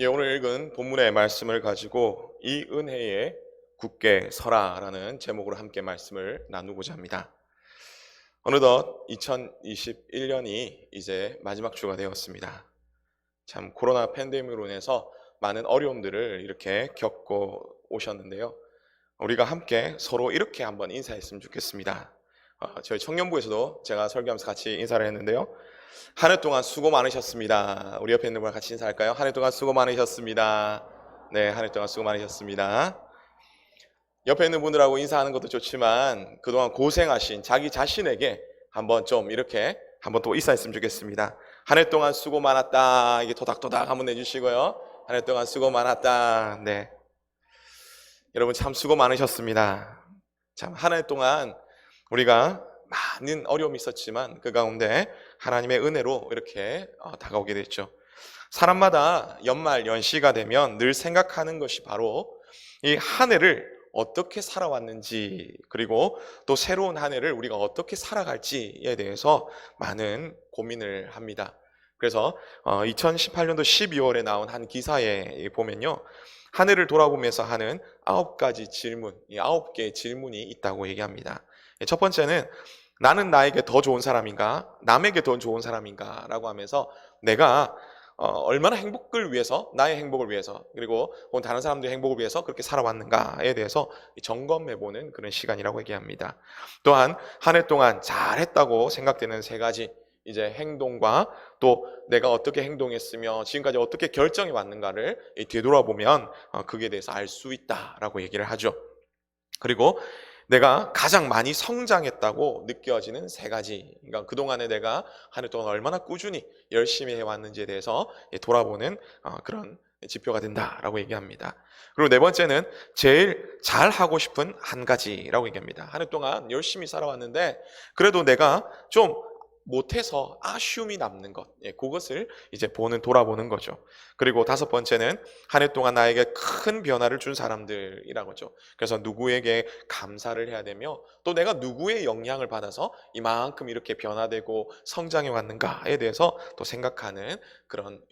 예, 오늘 읽은 본문의 말씀을 가지고 이 은혜에 굳게 서라라는 제목으로 함께 말씀을 나누고자 합니다. 어느덧 2021년이 이제 마지막 주가 되었습니다. 참 코로나 팬데믹으로 인해서 많은 어려움들을 이렇게 겪고 오셨는데요. 우리가 함께 서로 이렇게 한번 인사했으면 좋겠습니다. 저희 청년부에서도 제가 설교하면서 같이 인사를 했는데요. 한 해 동안 수고 많으셨습니다. 우리 옆에 있는 분과 같이 인사할까요? 한 해 동안 수고 많으셨습니다. 네, 한 해 동안 수고 많으셨습니다. 옆에 있는 분들하고 인사하는 것도 좋지만 그동안 고생하신 자기 자신에게 한번 좀 이렇게 한번 또 인사했으면 좋겠습니다. 한 해 동안 수고 많았다. 이게 토닥토닥 한번 내주시고요. 한 해 동안 수고 많았다. 네, 여러분 참 수고 많으셨습니다. 참 한 해 동안 우리가 많은 어려움이 있었지만 그 가운데 하나님의 은혜로 이렇게 다가오게 됐죠. 사람마다 연말 연시가 되면 늘 생각하는 것이 바로 이 한 해를 어떻게 살아왔는지, 그리고 또 새로운 한 해를 우리가 어떻게 살아갈지에 대해서 많은 고민을 합니다. 그래서 2018년도 12월에 나온 한 기사에 보면요, 한 해를 돌아보면서 하는 9가지 질문, 이 9개의 질문이 있다고 얘기합니다. 첫 번째는 나는 나에게 더 좋은 사람인가? 남에게 더 좋은 사람인가? 라고 하면서 내가 얼마나 행복을 위해서, 나의 행복을 위해서, 그리고 다른 사람들의 행복을 위해서 그렇게 살아왔는가에 대해서 점검해보는 그런 시간이라고 얘기합니다. 또한 한 해 동안 잘했다고 생각되는 3가지 이제 행동과 또 내가 어떻게 행동했으며 지금까지 어떻게 결정해 왔는가를 되돌아보면 그에 대해서 알 수 있다라고 얘기를 하죠. 그리고 내가 가장 많이 성장했다고 느껴지는 3가지, 그러니까 그동안에 내가 한 해 동안 얼마나 꾸준히 열심히 해왔는지에 대해서 돌아보는 그런 지표가 된다라고 얘기합니다. 그리고 4번째는 제일 잘하고 싶은 한 가지라고 얘기합니다. 한 해 동안 열심히 살아왔는데 그래도 내가 좀 못해서 아쉬움이 남는 것, 그것을 이제 돌아보는 거죠. 그리고 5번째는 한 해 동안 나에게 큰 변화를 준 사람들이라고죠. 그래서 누구에게 감사를 해야 되며 또 내가 누구의 영향을 받아서 이만큼 이렇게 변화되고 성장해 왔는가에 대해서 또 생각하는 그런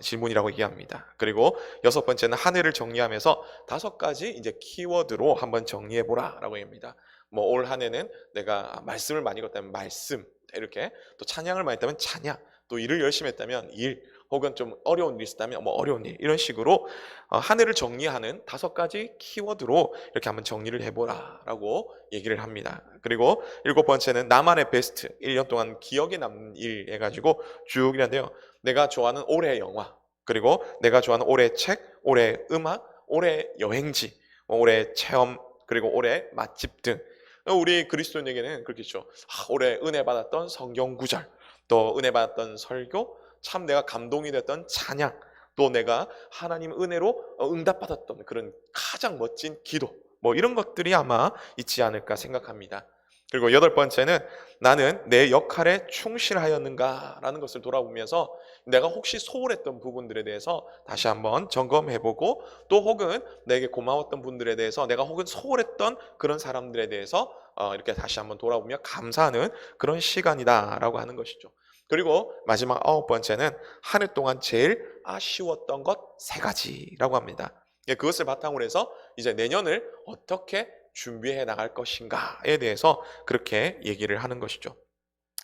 질문이라고 얘기합니다. 그리고 6번째는 한 해를 정리하면서 5가지 이제 키워드로 한번 정리해 보라라고 합니다. 뭐 올 한 해는 내가 말씀을 많이 읽었다면 말씀, 이렇게 또 찬양을 많이 했다면 찬양, 또 일을 열심히 했다면 일, 혹은 좀 어려운 일이 있었다면 뭐 어려운 일, 이런 식으로 한 해를 정리하는 5가지 키워드로 이렇게 한번 정리를 해보라라고 얘기를 합니다. 그리고 7번째는 나만의 베스트, 1년 동안 기억에 남는 일 해가지고 쭉 이랬는데요. 내가 좋아하는 올해의 영화, 그리고 내가 좋아하는 올해의 책, 올해의 음악, 올해의 여행지, 올해의 체험, 그리고 올해의 맛집 등 우리 그리스도인에게는 그렇겠죠. 올해 은혜 받았던 성경 구절, 또 은혜 받았던 설교, 참 내가 감동이 됐던 찬양, 또 내가 하나님 은혜로 응답받았던 그런 가장 멋진 기도, 뭐 이런 것들이 아마 있지 않을까 생각합니다. 그리고 8번째는 나는 내 역할에 충실하였는가라는 것을 돌아보면서 내가 혹시 소홀했던 부분들에 대해서 다시 한번 점검해보고, 또 혹은 내게 고마웠던 분들에 대해서 내가 혹은 소홀했던 그런 사람들에 대해서 이렇게 다시 한번 돌아보며 감사하는 그런 시간이다라고 하는 것이죠. 그리고 마지막 9번째는 한 해 동안 제일 아쉬웠던 것 3가지라고 합니다. 그것을 바탕으로 해서 이제 내년을 어떻게 준비해 나갈 것인가에 대해서 그렇게 얘기를 하는 것이죠.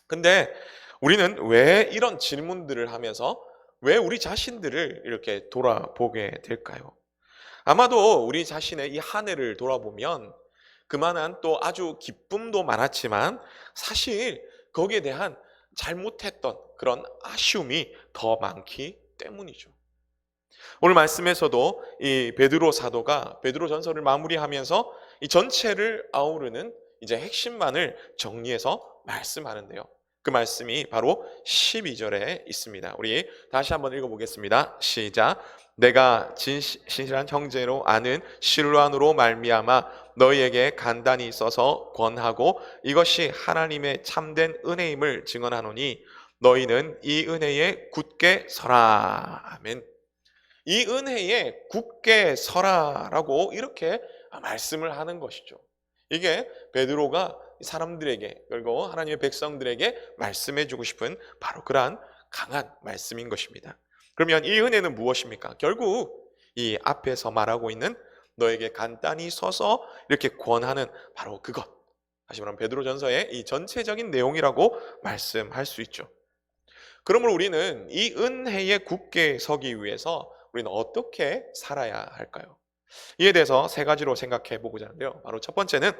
근데 우리는 왜 이런 질문들을 하면서 왜 우리 자신들을 이렇게 돌아보게 될까요? 아마도 우리 자신의 이 한 해를 돌아보면 그만한 또 아주 기쁨도 많았지만 사실 거기에 대한 잘못했던 그런 아쉬움이 더 많기 때문이죠. 오늘 말씀에서도 이 베드로 사도가 베드로 전서를 마무리하면서 이 전체를 아우르는 이제 핵심만을 정리해서 말씀하는데요. 그 말씀이 바로 12절에 있습니다. 우리 다시 한번 읽어보겠습니다. 시작. 내가 신실한 형제로 아는 실로안으로 말미암아 너희에게 간단히 써서 권하고 이것이 하나님의 참된 은혜임을 증언하노니 너희는 이 은혜에 굳게 서라. 아멘. 이 은혜에 굳게 서라라고 이렇게 말씀을 하는 것이죠. 이게 베드로가 사람들에게, 그리고 하나님의 백성들에게 말씀해 주고 싶은 바로 그러한 강한 말씀인 것입니다. 그러면 이 은혜는 무엇입니까? 결국 이 앞에서 말하고 있는 너에게 간단히 서서 이렇게 권하는 바로 그것. 다시 말하면 베드로전서의 이 전체적인 내용이라고 말씀할 수 있죠. 그러므로 우리는 이 은혜에 굳게 서기 위해서 우리는 어떻게 살아야 할까요? 이에 대해서 세 가지로 생각해 보고자 하는데요. 바로 첫 번째는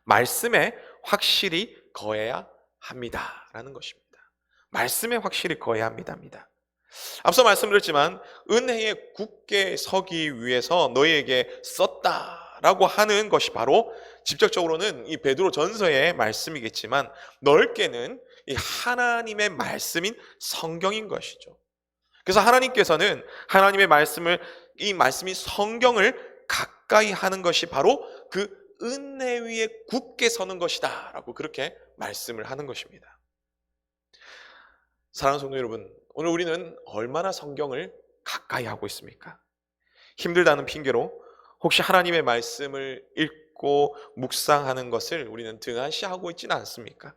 말씀에 확실히 거해야 합니다라는 것입니다. 말씀에 확실히 거해야 합니다. 앞서 말씀드렸지만 은혜에 굳게 서기 위해서 너희에게 썼다라고 하는 것이 바로 직접적으로는 이 베드로 전서의 말씀이겠지만 넓게는 이 하나님의 말씀인 성경인 것이죠. 그래서 하나님께서는 하나님의 말씀을, 이 말씀이 성경을 가까이 하는 것이 바로 그 은혜 위에 굳게 서는 것이다 라고 그렇게 말씀을 하는 것입니다. 사랑하는 성도 여러분, 오늘 우리는 얼마나 성경을 가까이 하고 있습니까? 힘들다는 핑계로 혹시 하나님의 말씀을 읽고 묵상하는 것을 우리는 등한시하고 있지는 않습니까?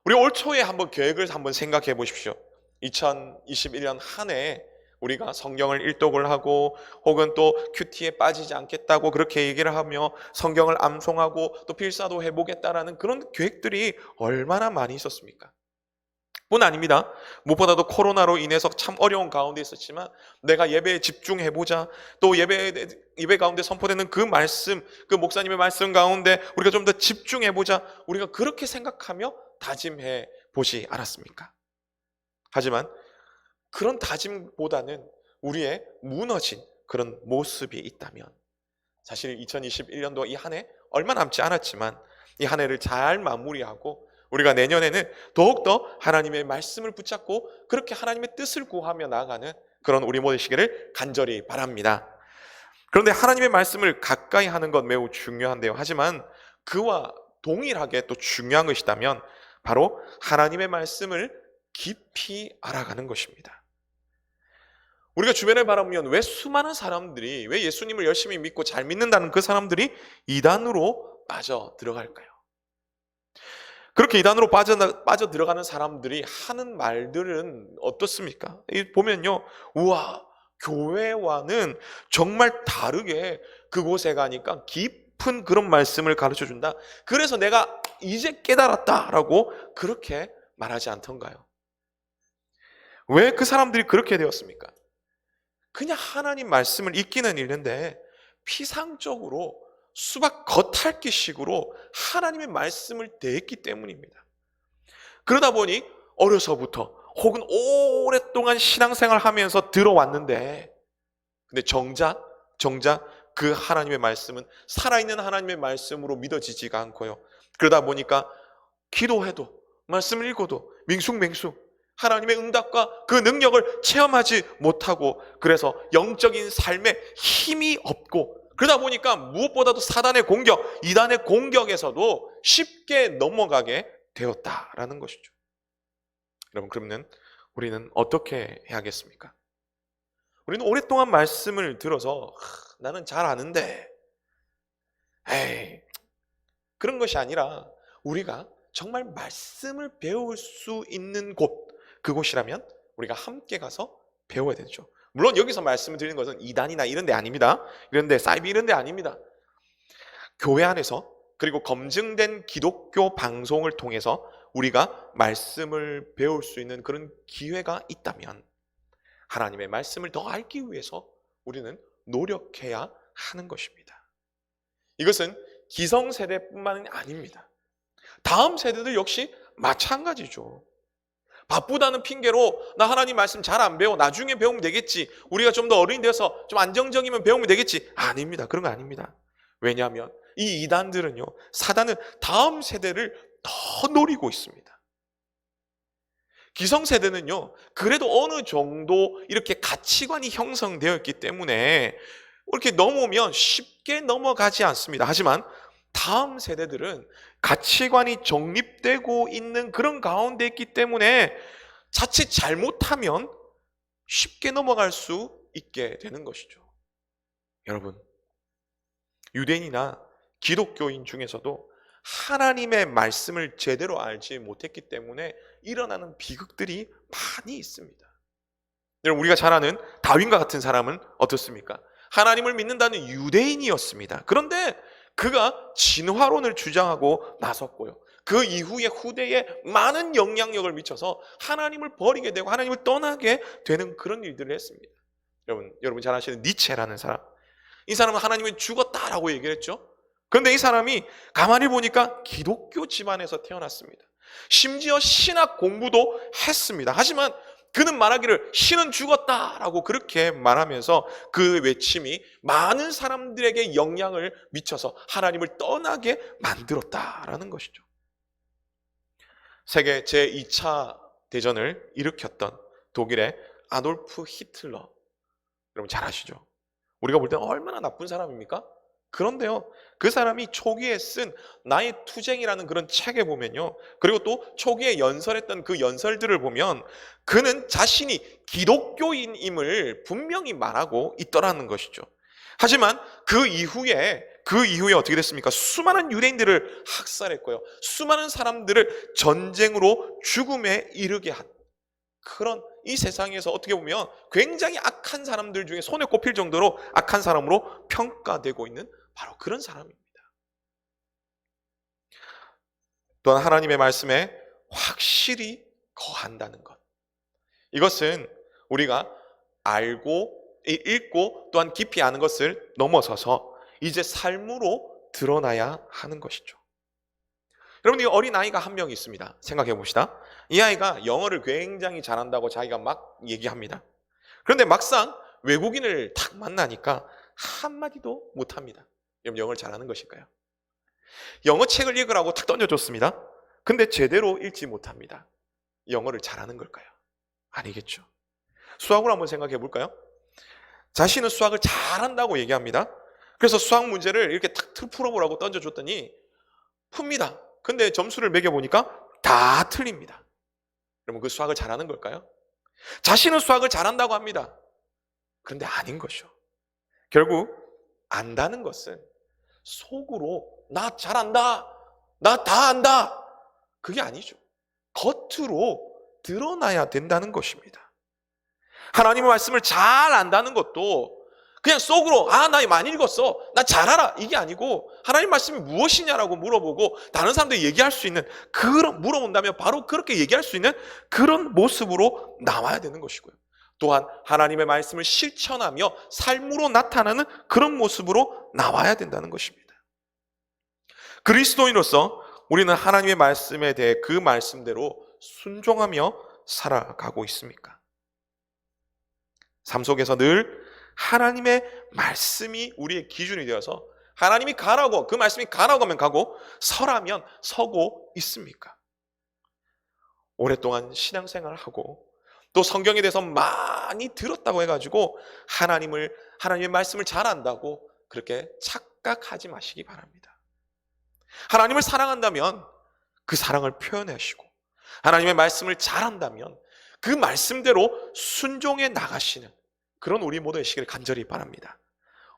우리 올 초에 한번 계획을 한번 생각해 보십시오. 2021년 한 해 우리가 성경을 일독을 하고 혹은 또 큐티에 빠지지 않겠다고 그렇게 얘기를 하며 성경을 암송하고 또 필사도 해보겠다라는 그런 계획들이 얼마나 많이 있었습니까? 뿐 아닙니다. 무엇보다도 코로나로 인해서 참 어려운 가운데 있었지만 내가 예배에 집중해보자, 또 예배 가운데 선포되는 그 말씀, 그 목사님의 말씀 가운데 우리가 좀 더 집중해보자, 우리가 그렇게 생각하며 다짐해 보지 않았습니까? 하지만 그런 다짐보다는 우리의 무너진 그런 모습이 있다면, 사실 2021년도 이 한 해 얼마 남지 않았지만 이 한 해를 잘 마무리하고 우리가 내년에는 더욱더 하나님의 말씀을 붙잡고 그렇게 하나님의 뜻을 구하며 나아가는 그런 우리 모두 되시기를 간절히 바랍니다. 그런데 하나님의 말씀을 가까이 하는 건 매우 중요한데요. 하지만 그와 동일하게 또 중요한 것이라면 바로 하나님의 말씀을 깊이 알아가는 것입니다. 우리가 주변을 바라보면 왜 수많은 사람들이, 왜 예수님을 열심히 믿고 잘 믿는다는 그 사람들이 이단으로 빠져 들어갈까요? 그렇게 이단으로 빠져 들어가는 사람들이 하는 말들은 어떻습니까? 보면요, 우와, 교회와는 정말 다르게 그곳에 가니까 깊은 그런 말씀을 가르쳐 준다. 그래서 내가 이제 깨달았다라고 그렇게 말하지 않던가요? 왜 그 사람들이 그렇게 되었습니까? 그냥 하나님 말씀을 읽기는 읽는데 피상적으로 수박 겉핥기식으로 하나님의 말씀을 대했기 때문입니다. 그러다 보니 어려서부터 혹은 오랫동안 신앙생활 하면서 들어왔는데, 근데 정작 그 하나님의 말씀은 살아있는 하나님의 말씀으로 믿어지지가 않고요. 그러다 보니까 기도해도 말씀을 읽어도 맹숭맹숭 하나님의 응답과 그 능력을 체험하지 못하고, 그래서 영적인 삶에 힘이 없고, 그러다 보니까 무엇보다도 사단의 공격, 이단의 공격에서도 쉽게 넘어가게 되었다라는 것이죠. 여러분, 그러면 우리는 어떻게 해야겠습니까? 우리는 오랫동안 말씀을 들어서 나는 잘 아는데, 에이, 그런 것이 아니라 우리가 정말 말씀을 배울 수 있는 곳, 그곳이라면 우리가 함께 가서 배워야 되죠. 물론 여기서 말씀을 드리는 것은 이단이나 이런 데 아닙니다. 이런 데, 사이비 이런 데 아닙니다. 교회 안에서, 그리고 검증된 기독교 방송을 통해서 우리가 말씀을 배울 수 있는 그런 기회가 있다면 하나님의 말씀을 더 알기 위해서 우리는 노력해야 하는 것입니다. 이것은 기성세대뿐만 아닙니다. 다음 세대들 역시 마찬가지죠. 바쁘다는 핑계로 나 하나님 말씀 잘 안 배워, 나중에 배우면 되겠지, 우리가 좀 더 어른이 되어서 좀 안정적이면 배우면 되겠지. 아닙니다. 그런 거 아닙니다. 왜냐하면 이 이단들은요, 사단은 다음 세대를 더 노리고 있습니다. 기성세대는요, 그래도 어느 정도 이렇게 가치관이 형성되어 있기 때문에 이렇게 넘으면 쉽게 넘어가지 않습니다. 하지만 다음 세대들은 가치관이 정립되고 있는 그런 가운데 있기 때문에 자칫 잘못하면 쉽게 넘어갈 수 있게 되는 것이죠. 여러분, 유대인이나 기독교인 중에서도 하나님의 말씀을 제대로 알지 못했기 때문에 일어나는 비극들이 많이 있습니다. 여러분, 우리가 잘 아는 다윗과 같은 사람은 어떻습니까? 하나님을 믿는다는 유대인이었습니다. 그런데 그가 진화론을 주장하고 나섰고요. 그 이후에 후대에 많은 영향력을 미쳐서 하나님을 버리게 되고 하나님을 떠나게 되는 그런 일들을 했습니다. 여러분 잘 아시는 니체라는 사람. 이 사람은 하나님은 죽었다라고 얘기를 했죠. 그런데 이 사람이 가만히 보니까 기독교 집안에서 태어났습니다. 심지어 신학 공부도 했습니다. 하지만 그는 말하기를 신은 죽었다라고 그렇게 말하면서 그 외침이 많은 사람들에게 영향을 미쳐서 하나님을 떠나게 만들었다라는 것이죠. 세계 제2차 대전을 일으켰던 독일의 아돌프 히틀러, 여러분 잘 아시죠? 우리가 볼 때는 얼마나 나쁜 사람입니까? 그런데요, 그 사람이 초기에 쓴 나의 투쟁이라는 그런 책에 보면요, 그리고 또 초기에 연설했던 그 연설들을 보면 그는 자신이 기독교인임을 분명히 말하고 있더라는 것이죠. 하지만 그 이후에 어떻게 됐습니까? 수많은 유대인들을 학살했고요, 수많은 사람들을 전쟁으로 죽음에 이르게 한 그런 이 세상에서 어떻게 보면 굉장히 악한 사람들 중에 손에 꼽힐 정도로 악한 사람으로 평가되고 있는 바로 그런 사람입니다. 또한 하나님의 말씀에 확실히 거한다는 것. 이것은 우리가 알고 읽고 또한 깊이 아는 것을 넘어서서 이제 삶으로 드러나야 하는 것이죠. 여러분, 이 어린아이가 한 명 있습니다. 생각해 봅시다. 이 아이가 영어를 굉장히 잘한다고 자기가 막 얘기합니다. 그런데 막상 외국인을 탁 만나니까 한마디도 못합니다. 여러분, 영어를 잘하는 것일까요? 영어 책을 읽으라고 탁 던져줬습니다. 근데 제대로 읽지 못합니다. 영어를 잘하는 걸까요? 아니겠죠. 수학을 한번 생각해 볼까요? 자신은 수학을 잘한다고 얘기합니다. 그래서 수학 문제를 이렇게 탁 풀어보라고 던져줬더니 풉니다. 근데 점수를 매겨보니까 다 틀립니다. 그러면 그 수학을 잘하는 걸까요? 자신은 수학을 잘한다고 합니다. 그런데 아닌 것이죠. 결국 안다는 것은 속으로 나 잘한다, 나 다 안다, 그게 아니죠. 겉으로 드러나야 된다는 것입니다. 하나님의 말씀을 잘 안다는 것도 그냥 속으로 나 많이 읽었어, 나 잘 알아, 이게 아니고 하나님 말씀이 무엇이냐라고 물어보고 다른 사람들이 얘기할 수 있는, 그런 물어본다면 바로 그렇게 얘기할 수 있는 그런 모습으로 나와야 되는 것이고요. 또한 하나님의 말씀을 실천하며 삶으로 나타나는 그런 모습으로 나와야 된다는 것입니다. 그리스도인으로서 우리는 하나님의 말씀에 대해 그 말씀대로 순종하며 살아가고 있습니까? 삶 속에서 늘 하나님의 말씀이 우리의 기준이 되어서 하나님이 가라고, 그 말씀이 가라고 하면 가고 서라면 서고 있습니까? 오랫동안 신앙생활을 하고 또 성경에 대해서 많이 들었다고 해가지고 하나님의 말씀을 잘 안다고 그렇게 착각하지 마시기 바랍니다. 하나님을 사랑한다면 그 사랑을 표현하시고 하나님의 말씀을 잘 안다면 그 말씀대로 순종해 나가시는 그런 우리 모두의 시기를 간절히 바랍니다.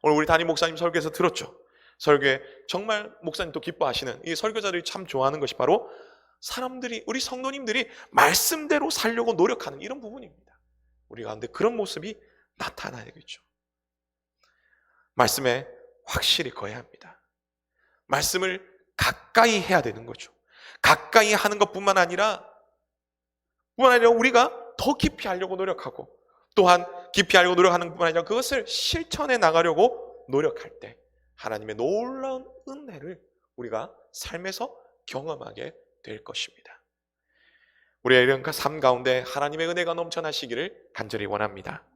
오늘 우리 담임 목사님 설교에서 들었죠. 설교에 정말 목사님도 기뻐하시는 이 설교자들이 참 좋아하는 것이 바로 사람들이, 우리 성도님들이 말씀대로 살려고 노력하는 이런 부분입니다. 우리 가운데 그런 모습이 나타나야 되겠죠. 말씀에 확실히 거해야 합니다. 말씀을 가까이 해야 되는 거죠. 가까이 하는 것뿐만 아니라 우리가 더 깊이 하려고 노력하고 또한 깊이 알고 노력하는 뿐만 아니라 그것을 실천해 나가려고 노력할 때 하나님의 놀라운 은혜를 우리가 삶에서 경험하게 될 것입니다. 우리의 이런 삶 가운데 하나님의 은혜가 넘쳐나시기를 간절히 원합니다.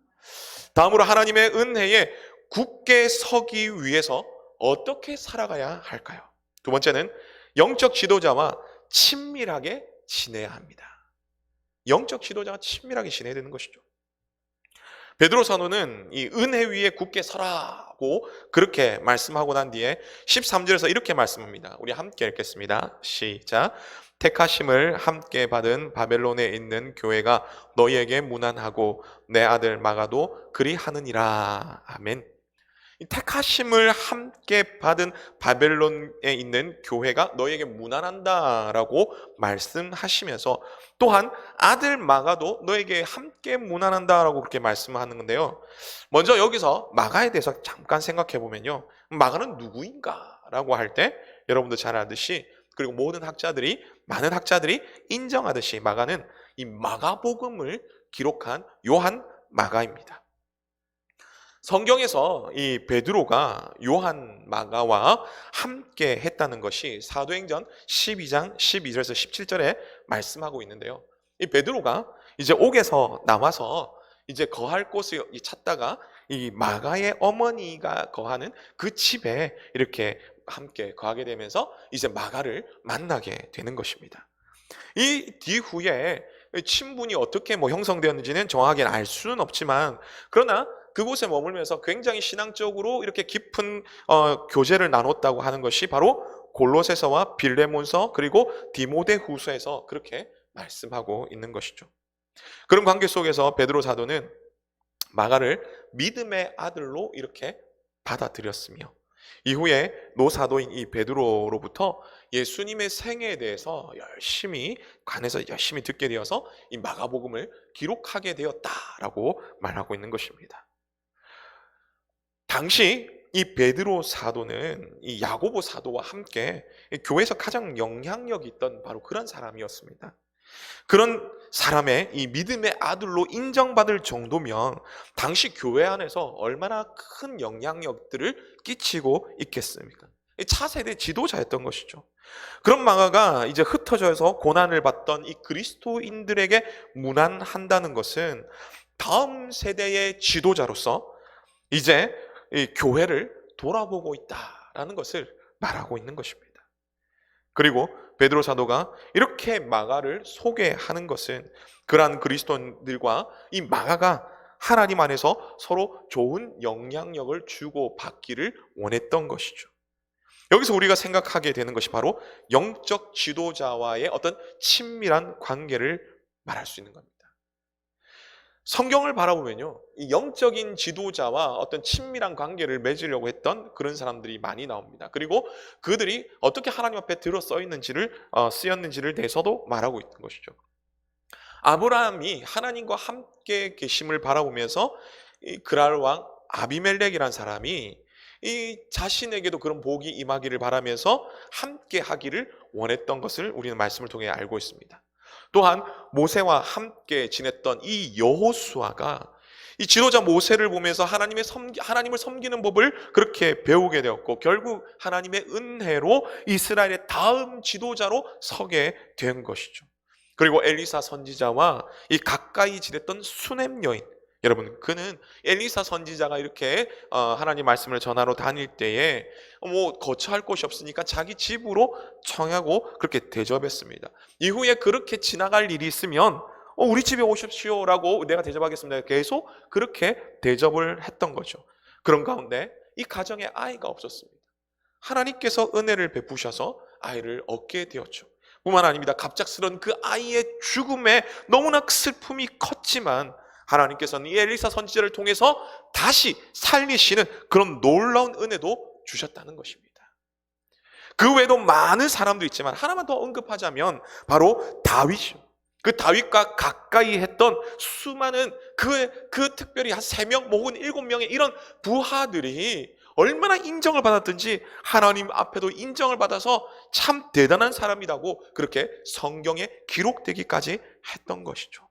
다음으로 하나님의 은혜에 굳게 서기 위해서 어떻게 살아가야 할까요? 두 번째는 영적 지도자와 친밀하게 지내야 합니다. 영적 지도자와 친밀하게 지내야 되는 것이죠. 베드로 사도는 이 은혜 위에 굳게 서라고 그렇게 말씀하고 난 뒤에 13절에서 이렇게 말씀합니다. 우리 함께 읽겠습니다. 시작. 택하심을 함께 받은 바벨론에 있는 교회가 너희에게 문안하고 내 아들 마가도 그리하느니라. 아멘. 이 택하심을 함께 받은 바벨론에 있는 교회가 너에게 문안한다라고 말씀하시면서 또한 아들 마가도 너에게 함께 문안한다라고 그렇게 말씀하는 건데요. 먼저 여기서 마가에 대해서 잠깐 생각해 보면요. 마가는 누구인가라고 할 때 여러분도 잘 아듯이, 그리고 많은 학자들이 인정하듯이 마가는 이 마가복음을 기록한 요한 마가입니다. 성경에서 이 베드로가 요한 마가와 함께 했다는 것이 사도행전 12장 12절에서 17절에 말씀하고 있는데요. 이 베드로가 이제 옥에서 나와서 이제 거할 곳을 찾다가 이 마가의 어머니가 거하는 그 집에 이렇게 함께 거하게 되면서 이제 마가를 만나게 되는 것입니다. 이 뒤후에 친분이 어떻게 형성되었는지는 정확하게 알 수는 없지만, 그러나 그곳에 머물면서 굉장히 신앙적으로 이렇게 깊은 교제를 나눴다고 하는 것이 바로 골로새서와 빌레몬서 그리고 디모데후서에서 그렇게 말씀하고 있는 것이죠. 그런 관계 속에서 베드로 사도는 마가를 믿음의 아들로 이렇게 받아들였으며, 이후에 노사도인 이 베드로로부터 예수님의 생애에 대해서 관해서 열심히 듣게 되어서 이 마가복음을 기록하게 되었다라고 말하고 있는 것입니다. 당시 이 베드로 사도는 이 야고보 사도와 함께 교회에서 가장 영향력이 있던 바로 그런 사람이었습니다. 그런 사람의 이 믿음의 아들로 인정받을 정도면 당시 교회 안에서 얼마나 큰 영향력들을 끼치고 있겠습니까? 차세대 지도자였던 것이죠. 그런 마가가 이제 흩어져서 고난을 받던 이 그리스도인들에게 문안한다는 것은 다음 세대의 지도자로서 이제 이 교회를 돌아보고 있다라는 것을 말하고 있는 것입니다. 그리고 베드로 사도가 이렇게 마가를 소개하는 것은 그러한 그리스도인들과 이 마가가 하나님 안에서 서로 좋은 영향력을 주고 받기를 원했던 것이죠. 여기서 우리가 생각하게 되는 것이 바로 영적 지도자와의 어떤 친밀한 관계를 말할 수 있는 겁니다. 성경을 바라보면요, 이 영적인 지도자와 어떤 친밀한 관계를 맺으려고 했던 그런 사람들이 많이 나옵니다. 그리고 그들이 어떻게 하나님 앞에 들어 쓰였는지를 대해서도 말하고 있는 것이죠. 아브라함이 하나님과 함께 계심을 바라보면서 이 그랄 왕 아비멜렉이라는 사람이 이 자신에게도 그런 복이 임하기를 바라면서 함께 하기를 원했던 것을 우리는 말씀을 통해 알고 있습니다. 또한 모세와 함께 지냈던 이 여호수아가 이 지도자 모세를 보면서 하나님을 섬기는 법을 그렇게 배우게 되었고, 결국 하나님의 은혜로 이스라엘의 다음 지도자로 서게 된 것이죠. 그리고 엘리사 선지자와 이 가까이 지냈던 수넴 여인, 여러분, 그는 엘리사 선지자가 이렇게 하나님 말씀을 전하러 다닐 때에 거처할 곳이 없으니까 자기 집으로 청하고 그렇게 대접했습니다. 이후에 그렇게 지나갈 일이 있으면 우리 집에 오십시오라고 내가 대접하겠습니다. 계속 그렇게 대접을 했던 거죠. 그런 가운데 이 가정에 아이가 없었습니다. 하나님께서 은혜를 베푸셔서 아이를 얻게 되었죠. 뿐만 아닙니다. 갑작스런 그 아이의 죽음에 너무나 슬픔이 컸지만 하나님께서는 이 엘리사 선지자를 통해서 다시 살리시는 그런 놀라운 은혜도 주셨다는 것입니다. 그 외에도 많은 사람도 있지만 하나만 더 언급하자면 바로 다윗이요. 그 다윗과 가까이 했던 수많은 그 특별히 한 3명 혹은 7명의 이런 부하들이 얼마나 인정을 받았든지 하나님 앞에도 인정을 받아서 참 대단한 사람이라고 그렇게 성경에 기록되기까지 했던 것이죠.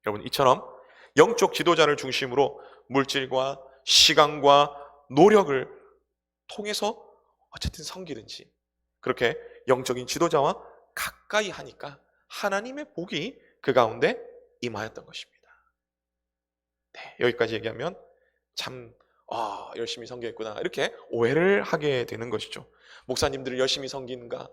여러분, 이처럼 영적 지도자를 중심으로 물질과 시간과 노력을 통해서 어쨌든 섬기든지 그렇게 영적인 지도자와 가까이 하니까 하나님의 복이 그 가운데 임하였던 것입니다. 네, 여기까지 얘기하면 참 열심히 섬기겠구나 이렇게 오해를 하게 되는 것이죠. 목사님들을 열심히 섬기는가?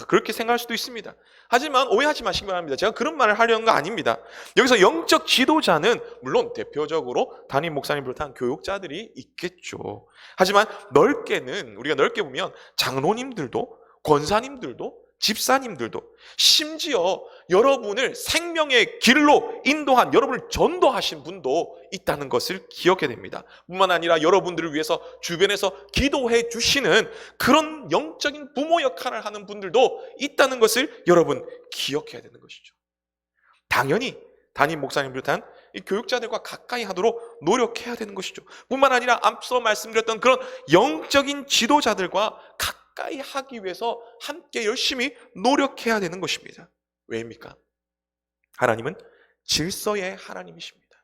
그렇게 생각할 수도 있습니다. 하지만 오해하지 마시기 바랍니다. 제가 그런 말을 하려는 거 아닙니다. 여기서 영적 지도자는 물론 대표적으로 담임 목사님 비롯한 교육자들이 있겠죠. 하지만 우리가 넓게 보면 장로님들도 권사님들도 집사님들도 심지어 여러분을 생명의 길로 인도한, 여러분을 전도하신 분도 있다는 것을 기억해야 됩니다. 뿐만 아니라 여러분들을 위해서 주변에서 기도해 주시는 그런 영적인 부모 역할을 하는 분들도 있다는 것을 여러분 기억해야 되는 것이죠. 당연히 담임 목사님 비롯한 이 교육자들과 가까이 하도록 노력해야 되는 것이죠. 뿐만 아니라 앞서 말씀드렸던 그런 영적인 지도자들과 가까이 하기 위해서 함께 열심히 노력해야 되는 것입니다. 왜입니까? 하나님은 질서의 하나님이십니다.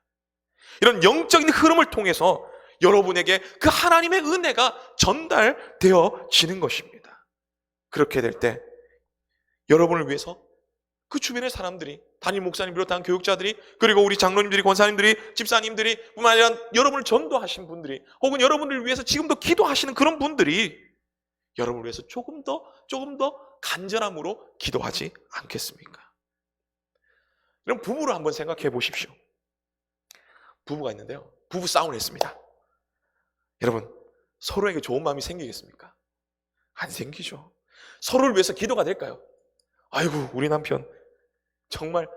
이런 영적인 흐름을 통해서 여러분에게 그 하나님의 은혜가 전달되어지는 것입니다. 그렇게 될 때 여러분을 위해서 그 주변의 사람들이, 담임 목사님 비롯한 교육자들이, 그리고 우리 장로님들이, 권사님들이, 집사님들이, 뿐만 아니라 여러분을 전도하신 분들이, 혹은 여러분을 위해서 지금도 기도하시는 그런 분들이 여러분을 위해서 조금 더 간절함으로 기도하지 않겠습니까? 그럼 부부를 한번 생각해 보십시오. 부부가 있는데요, 부부 싸움을 했습니다. 여러분, 서로에게 좋은 마음이 생기겠습니까? 안 생기죠. 서로를 위해서 기도가 될까요? 아이고, 우리 남편 정말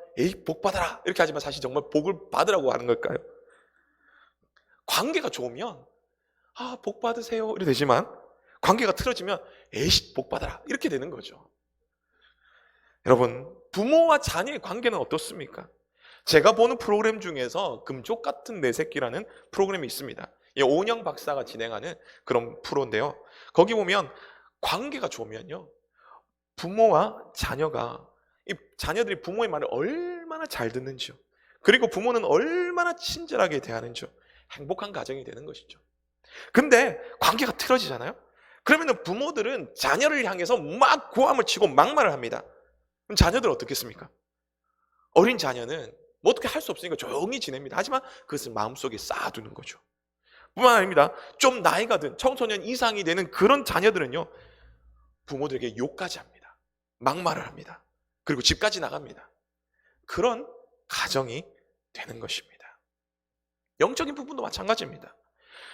복 받아라 이렇게 하지만 사실 정말 복을 받으라고 하는 걸까요? 관계가 좋으면 복 받으세요 이렇게 되지만, 관계가 틀어지면 복 받아라 이렇게 되는 거죠. 여러분, 부모와 자녀의 관계는 어떻습니까? 제가 보는 프로그램 중에서 금쪽 같은 내 새끼라는 프로그램이 있습니다. 오은영 박사가 진행하는 그런 프로인데요, 거기 보면 관계가 좋으면요, 부모와 자녀가, 이 자녀들이 부모의 말을 얼마나 잘 듣는지요, 그리고 부모는 얼마나 친절하게 대하는지요, 행복한 가정이 되는 것이죠. 근데 관계가 틀어지잖아요. 그러면 부모들은 자녀를 향해서 막 고함을 치고 막말을 합니다. 그럼 자녀들은 어떻겠습니까? 어린 자녀는 뭐 어떻게 할 수 없으니까 조용히 지냅니다. 하지만 그것을 마음속에 쌓아두는 거죠. 뿐만 아닙니다. 좀 나이가 든 청소년 이상이 되는 그런 자녀들은요, 부모들에게 욕까지 합니다. 막말을 합니다. 그리고 집까지 나갑니다. 그런 가정이 되는 것입니다. 영적인 부분도 마찬가지입니다.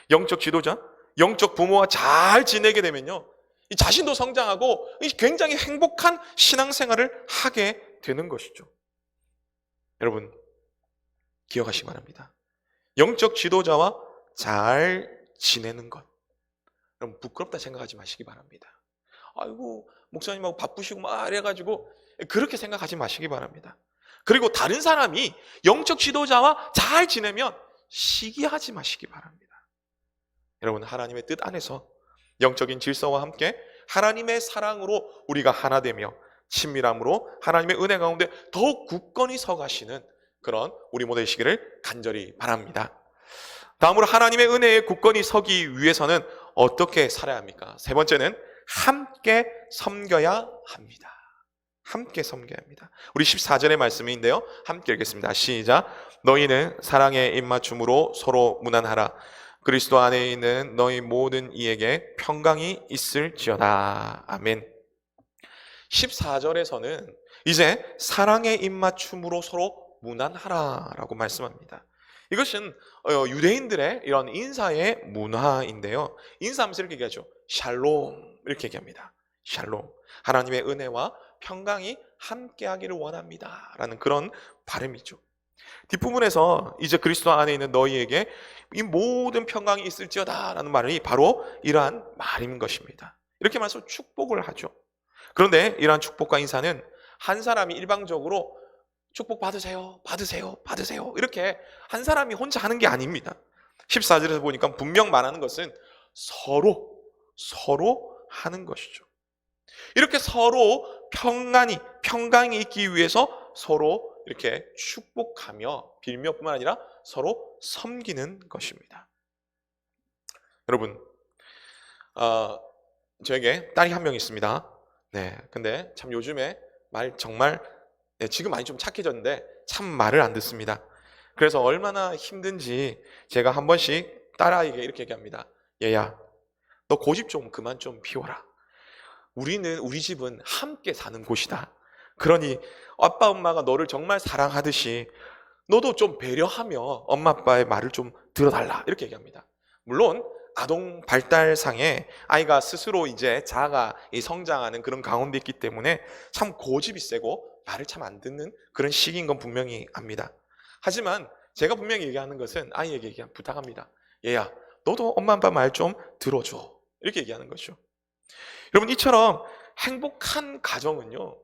영적 지도자, 영적 부모와 잘 지내게 되면요, 이 자신도 성장하고 굉장히 행복한 신앙생활을 하게 되는 것이죠. 여러분, 기억하시기 바랍니다. 영적 지도자와 잘 지내는 것, 여러분 부끄럽다 생각하지 마시기 바랍니다. 아이고, 목사님하고 바쁘시고 막 이래가지고 그렇게 생각하지 마시기 바랍니다. 그리고 다른 사람이 영적 지도자와 잘 지내면 시기하지 마시기 바랍니다. 여러분, 하나님의 뜻 안에서 영적인 질서와 함께 하나님의 사랑으로 우리가 하나 되며 친밀함으로 하나님의 은혜 가운데 더욱 굳건히 서 가시는 그런 우리 모두 되시기를 간절히 바랍니다. 다음으로 하나님의 은혜에 굳건히 서기 위해서는 어떻게 살아야 합니까? 세 번째는 함께 섬겨야 합니다. 함께 섬겨야 합니다. 우리 14절의 말씀인데요, 함께 읽겠습니다. 시작. 너희는 사랑의 입맞춤으로 서로 문안하라. 그리스도 안에 있는 너희 모든 이에게 평강이 있을지어다. 아멘. 14절에서는 이제 사랑의 입맞춤으로 서로 문안하라 라고 말씀합니다. 이것은 유대인들의 이런 인사의 문화인데요, 인사하면서 이렇게 얘기하죠. 샬롬 이렇게 얘기합니다. 샬롬, 하나님의 은혜와 평강이 함께하기를 원합니다 라는 그런 발음이죠. 뒷부분에서 이제 그리스도 안에 있는 너희에게 이 모든 평강이 있을지어다 라는 말이 바로 이러한 말인 것입니다. 이렇게 말해서 축복을 하죠. 그런데 이러한 축복과 인사는 한 사람이 일방적으로 축복 받으세요, 받으세요, 받으세요 이렇게 한 사람이 혼자 하는 게 아닙니다. 14절에서 보니까 분명 말하는 것은 서로 하는 것이죠. 이렇게 서로 평강이 있기 위해서 서로 이렇게 축복하며 빌며 뿐만 아니라 서로 섬기는 것입니다. 여러분, 저에게 딸이 한 명 있습니다. 네, 근데 참 요즘에 정말 지금 많이 좀 착해졌는데 참 말을 안 듣습니다. 그래서 얼마나 힘든지 제가 한 번씩 딸아이에게 이렇게 얘기합니다. 얘야, 너 고집 좀 그만 좀 피워라. 우리 집은 함께 사는 곳이다. 그러니 아빠 엄마가 너를 정말 사랑하듯이 너도 좀 배려하며 엄마 아빠의 말을 좀 들어달라 이렇게 얘기합니다. 물론 아동 발달상에 아이가 스스로 이제 자아가 성장하는 그런 가운데 있기 때문에 참 고집이 세고 말을 참 안 듣는 그런 시기인 건 분명히 압니다. 하지만 제가 분명히 얘기하는 것은 아이에게 그냥 부탁합니다. 얘야, 너도 엄마 아빠 말 좀 들어줘. 이렇게 얘기하는 거죠. 여러분, 이처럼 행복한 가정은요,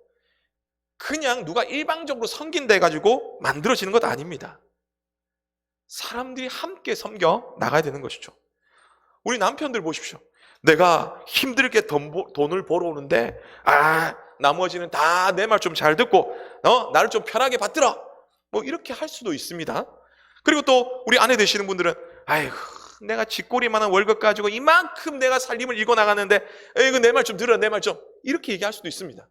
그냥 누가 일방적으로 섬긴다 해가지고 만들어지는 것 아닙니다. 사람들이 함께 섬겨 나가야 되는 것이죠. 우리 남편들 보십시오. 내가 힘들게 돈을 벌어오는데 나머지는 다 내 말 좀 잘 듣고 나를 좀 편하게 받들어, 뭐 이렇게 할 수도 있습니다. 그리고 또 우리 아내 되시는 분들은 아이고, 내가 쥐꼬리만한 월급 가지고 이만큼 내가 살림을 이고 나가는데 이거 내 말 좀 들어, 내 말 좀, 이렇게 얘기할 수도 있습니다.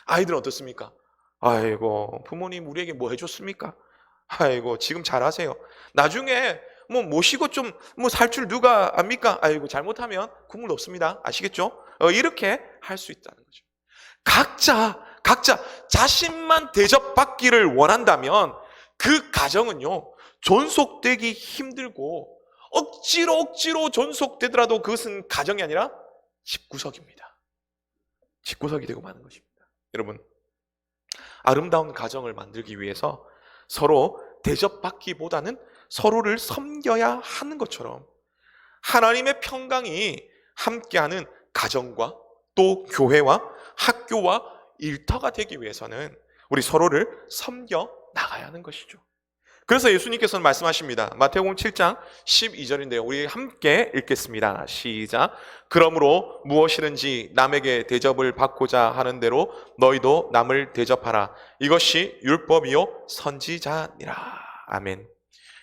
아이들은 어떻습니까? 아이고, 부모님 우리에게 뭐 해줬습니까? 아이고, 지금 잘하세요. 나중에 뭐 모시고 좀 뭐 살 줄 누가 압니까? 아이고, 잘못하면 국물 없습니다. 아시겠죠? 이렇게 할 수 있다는 거죠. 각자 자신만 대접받기를 원한다면 그 가정은요, 존속되기 힘들고 억지로 존속되더라도 그것은 가정이 아니라 집구석입니다. 집구석이 되고 마는 것입니다. 여러분, 아름다운 가정을 만들기 위해서 서로 대접받기보다는 서로를 섬겨야 하는 것처럼 하나님의 평강이 함께하는 가정과 또 교회와 학교와 일터가 되기 위해서는 우리 서로를 섬겨 나가야 하는 것이죠. 그래서 예수님께서는 말씀하십니다. 마태복음 7장 12절인데요. 우리 함께 읽겠습니다. 시작. 그러므로 무엇이든지 남에게 대접을 받고자 하는 대로 너희도 남을 대접하라. 이것이 율법이요 선지자니라. 아멘.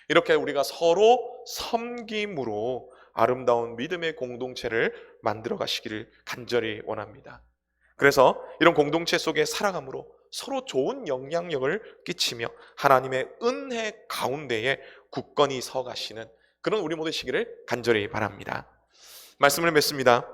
이렇게 우리가 서로 섬김으로 아름다운 믿음의 공동체를 만들어 가시기를 간절히 원합니다. 그래서 이런 공동체 속에 살아감으로 서로 좋은 영향력을 끼치며 하나님의 은혜 가운데에 굳건히 서 가시는 그런 우리 모두 시기를 간절히 바랍니다. 말씀을 맺습니다.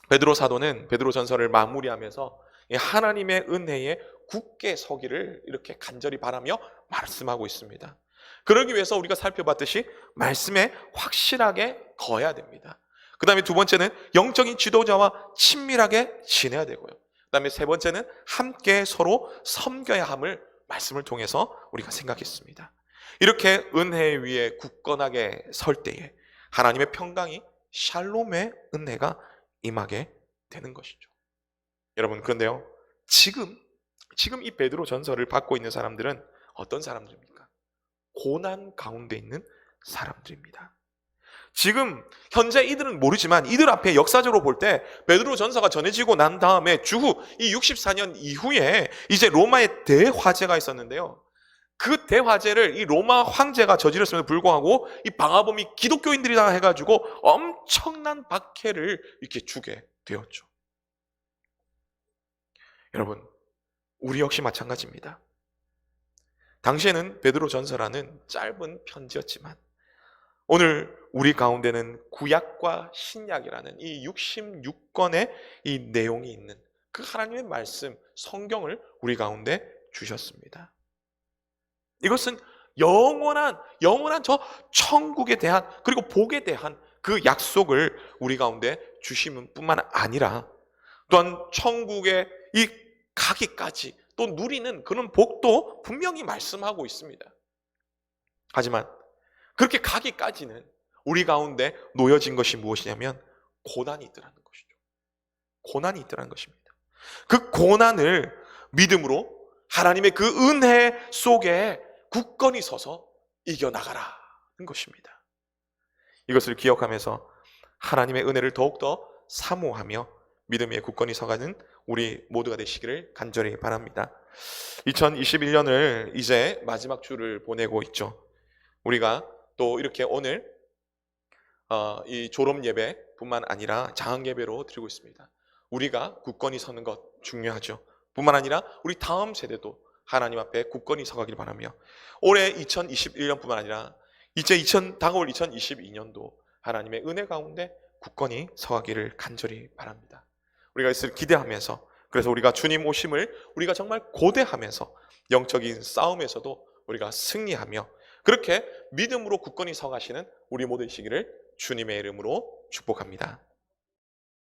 베드로 사도는 베드로 전서를 마무리하면서 하나님의 은혜에 굳게 서기를 이렇게 간절히 바라며 말씀하고 있습니다. 그러기 위해서 우리가 살펴봤듯이 말씀에 확실하게 거해야 됩니다. 그 다음에 두 번째는 영적인 지도자와 친밀하게 지내야 되고요. 그 다음에 세 번째는 함께 서로 섬겨야 함을 말씀을 통해서 우리가 생각했습니다. 이렇게 은혜 위에 굳건하게 설 때에 하나님의 평강이 샬롬의 은혜가 임하게 되는 것이죠. 여러분, 그런데요, 지금 이 베드로 전서를 받고 있는 사람들은 어떤 사람들입니까? 고난 가운데 있는 사람들입니다. 지금 현재 이들은 모르지만 이들 앞에 역사적으로 볼 때 베드로 전서가 전해지고 난 다음에 주후 이 64년 이후에 이제 로마의 대화재가 있었는데요. 그 대화재를 이 로마 황제가 저질렀음에도 불구하고 이 방화범이 기독교인들이다 해가지고 엄청난 박해를 이렇게 주게 되었죠. 여러분, 우리 역시 마찬가지입니다. 당시에는 베드로 전서라는 짧은 편지였지만 오늘 우리 가운데는 구약과 신약이라는 이 66권의 이 내용이 있는 그 하나님의 말씀, 성경을 우리 가운데 주셨습니다. 이것은 영원한 저 천국에 대한 그리고 복에 대한 그 약속을 우리 가운데 주시는 뿐만 아니라 또한 천국에 이 가기까지 또 누리는 그런 복도 분명히 말씀하고 있습니다. 하지만 그렇게 가기까지는 우리 가운데 놓여진 것이 무엇이냐면 고난이 있더라는 것이죠. 고난이 있더라는 것입니다. 그 고난을 믿음으로 하나님의 그 은혜 속에 굳건히 서서 이겨나가라는 것입니다. 이것을 기억하면서 하나님의 은혜를 더욱더 사모하며 믿음 위에 굳건히 서가는 우리 모두가 되시기를 간절히 바랍니다. 2021년을 이제 마지막 주를 보내고 있죠. 우리가 또 이렇게 오늘 이 졸업 예배뿐만 아니라 장학 예배로 드리고 있습니다. 우리가 굳건히 서는 것 중요하죠. 뿐만 아니라 우리 다음 세대도 하나님 앞에 굳건히 서가길 바라며 올해 2021년뿐만 아니라 이제 다가올 2022년도 하나님의 은혜 가운데 굳건히 서가기를 간절히 바랍니다. 우리가 이것을 기대하면서 그래서 우리가 주님 오심을 우리가 정말 고대하면서 영적인 싸움에서도 우리가 승리하며 그렇게 믿음으로 굳건히 서가시는 우리 모두이시기를 주님의 이름으로 축복합니다.